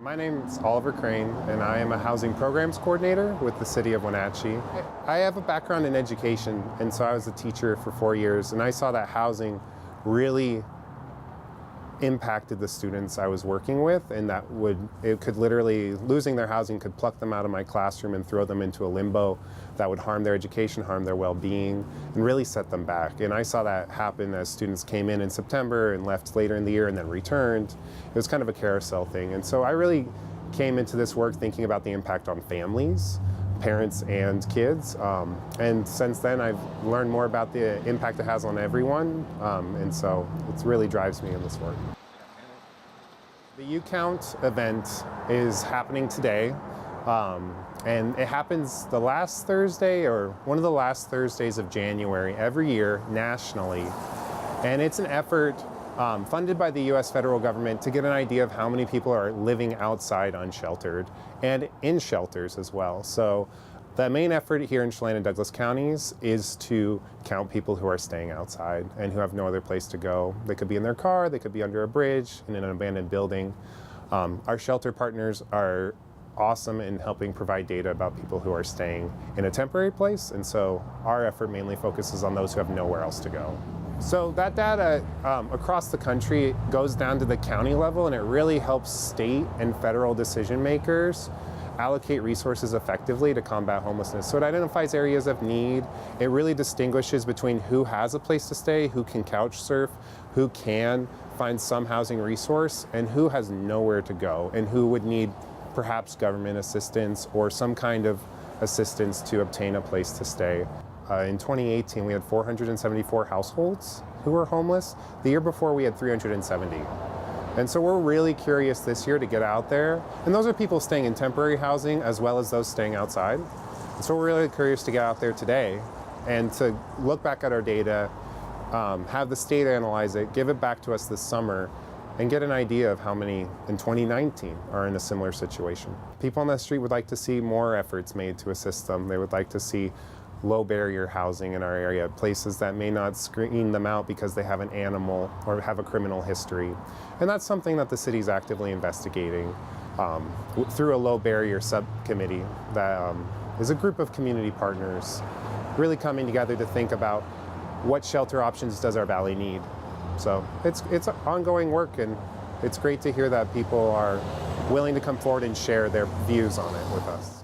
My name is Oliver Crain, and I am a housing programs coordinator with the city of Wenatchee. I have a background in education, and so I was a teacher for 4 years, and I saw that housing really impacted the students I was working with, and it could literally, losing their housing could pluck them out of my classroom and throw them into a limbo that would harm their education, harm their well-being, and really set them back. And I saw that happen as students came in September and left later in the year and then returned. It was kind of a carousel thing. And so I really came into this work thinking about the impact on families, parents and kids. And since then, I've learned more about the impact it has on everyone. And so it really drives me in this work. The U Count event is happening today. And it happens the last Thursday or one of the last Thursdays of January every year nationally. And it's an effort funded by the U.S. federal government to get an idea of how many people are living outside unsheltered and in shelters as well. So the main effort here in Chelan and Douglas counties is to count people who are staying outside and who have no other place to go. They could be in their car, they could be under a bridge, in an abandoned building. Our shelter partners are awesome in helping provide data about people who are staying in a temporary place, and so our effort mainly focuses on those who have nowhere else to go. So that data across the country goes down to the county level, and it really helps state and federal decision makers allocate resources effectively to combat homelessness. So it identifies areas of need. It really distinguishes between who has a place to stay, who can couch surf, who can find some housing resource, and who has nowhere to go, and who would need perhaps government assistance or some kind of assistance to obtain a place to stay. In 2018, we had 474 households who were homeless. The year before, we had 370. And so we're really curious this year to get out there. And those are people staying in temporary housing as well as those staying outside. And so we're really curious to get out there today and to look back at our data, have the state analyze it, give it back to us this summer, and get an idea of how many in 2019 are in a similar situation. People on the street would like to see more efforts made to assist them. They would like to see low barrier housing in our area, places that may not screen them out because they have an animal or have a criminal history. And that's something that the city's actively investigating through a low barrier subcommittee that is a group of community partners really coming together to think about what shelter options does our valley need. So it's ongoing work, and it's great to hear that people are willing to come forward and share their views on it with us.